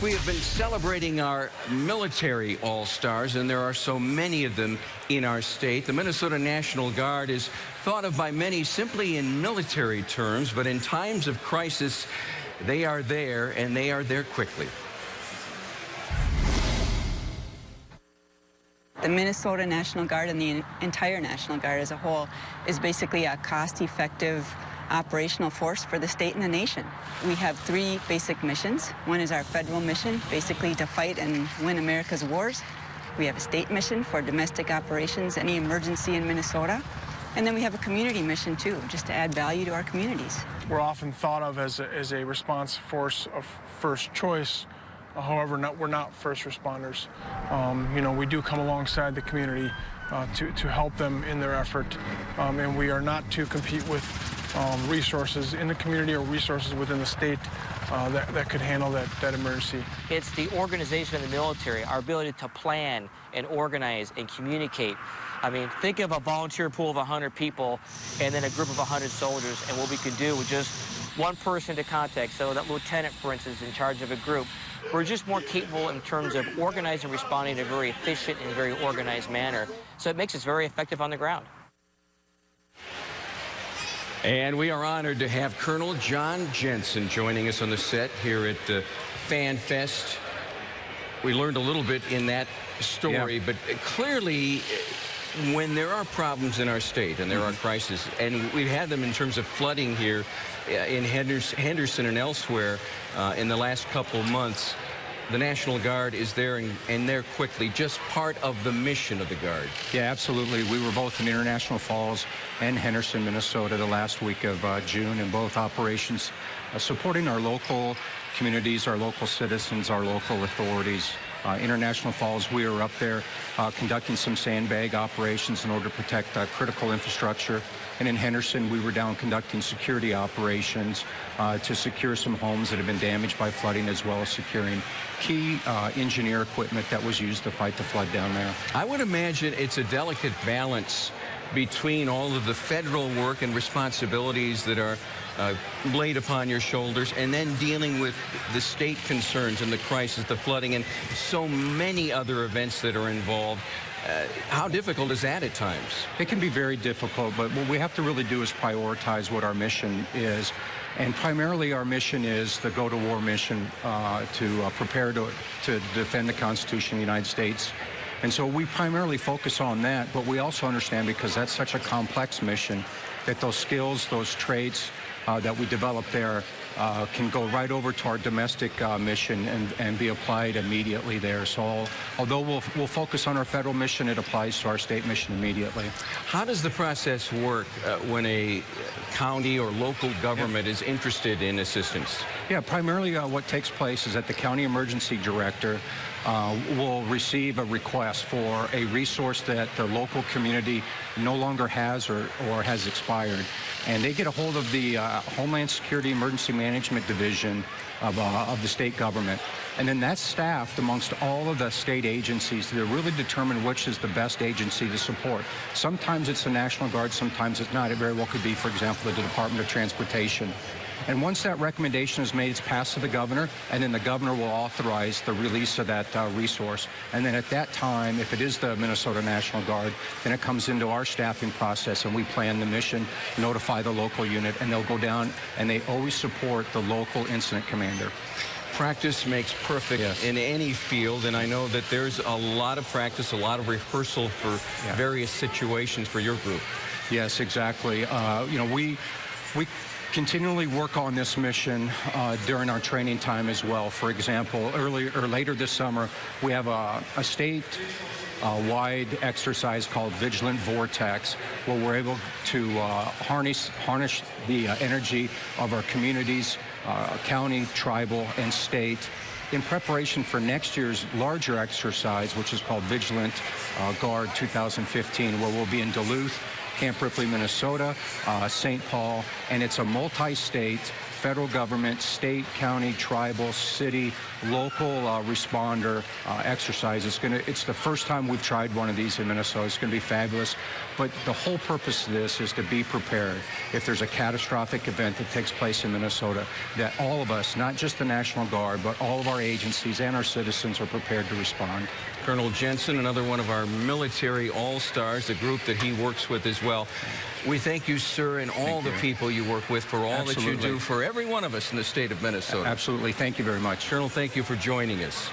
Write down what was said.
We have been celebrating our military all-stars, and there are so many of them in our state. The Minnesota National Guard is thought of by many simply in military terms, but in times of crisis, they are there, and they are there quickly. The Minnesota National Guard and the entire National Guard as a whole is basically a cost-effective operational force for the state and the nation. We have three basic missions. One is our federal mission, basically to fight and win America's wars. We have a state mission for domestic operations, any emergency in Minnesota. And then we have a community mission, too, just to add value to our communities. We're often thought of as a response force of first choice. However, we're not first responders. We do come alongside the community to help them in their effort, and we are not to compete with resources in the community or resources within the state that could handle that emergency. It's the organization of the military, our ability to plan and organize and communicate. I mean, think of a volunteer pool of 100 people and then a group of 100 soldiers, and what we could do with just one person to contact. So that lieutenant, for instance, in charge of a group. We're just more capable in terms of organizing and responding in a very efficient and very organized manner. So it makes us very effective on the ground. And we are honored to have Colonel Jon Jensen joining us on the set here at Fan Fest. We learned a little bit in that story, but clearly when there are problems in our state and there are crises, and we've had them in terms of flooding here in Henderson and elsewhere in the last couple months, the National Guard is there and there quickly, just part of the mission of the Guard. Yeah, absolutely. We were both in International Falls and Henderson, Minnesota, the last week of June, in both operations, supporting our local communities, our local citizens, our local authorities. International Falls, we were up there conducting some sandbag operations in order to protect critical infrastructure. And in Henderson, we were down conducting security operations to secure some homes that have been damaged by flooding, as well as securing key engineer equipment that was used to fight the flood down there. I would imagine it's a delicate balance between all of the federal work and responsibilities that are laid upon your shoulders, and then dealing with the state concerns and the crisis, the flooding, and so many other events that are involved. How difficult is that at times? It can be very difficult, but what we have to really do is prioritize what our mission is. And primarily our mission is the go-to-war mission to prepare to defend the Constitution of the United States. And so we primarily focus on that, but we also understand, because that's such a complex mission, that those skills, those traits that we develop there can go right over to our domestic mission and be applied immediately there. So although we'll focus on our federal mission, it applies to our state mission immediately. How does the process work when a county or local government is interested in assistance? Yeah, primarily what takes place is that the county emergency director will receive a request for a resource that the local community no longer has or has expired. And they get a hold of the Homeland Security Emergency Management Division of the state government. And then that's staffed amongst all of the state agencies to really determine which is the best agency to support. Sometimes it's the National Guard, sometimes it's not. It very well could be, for example, the Department of Transportation. And once that recommendation is made, it's passed to the governor, and then the governor will authorize the release of that resource. And then at that time, if it is the Minnesota National Guard, then it comes into our staffing process, and we plan the mission, notify the local unit, and they'll go down, and they always support the local incident commander. Practice makes perfect in any field, and I know that there's a lot of practice, a lot of rehearsal for various situations for your group. Yes, exactly. We continually work on this mission during our training time as well. For example, later this summer, we have a state-wide exercise called Vigilant Vortex, where we're able to harness the energy of our communities, county, tribal, and state, in preparation for next year's larger exercise, which is called Vigilant Guard 2015, where we'll be in Duluth, Camp Ripley, Minnesota, St. Paul, and it's a multi-state federal government, state, county, tribal, city, local responder exercise. It's the first time we've tried one of these in Minnesota. It's going to be fabulous. But the whole purpose of this is to be prepared. If there's a catastrophic event that takes place in Minnesota, that all of us, not just the National Guard, but all of our agencies and our citizens are prepared to respond. Colonel Jensen, another one of our military all-stars, the group that he works with as well. We thank you, sir, and all the people you work with for all that you do for every one of us in the state of Minnesota. Absolutely. Thank you very much. Colonel, thank you for joining us.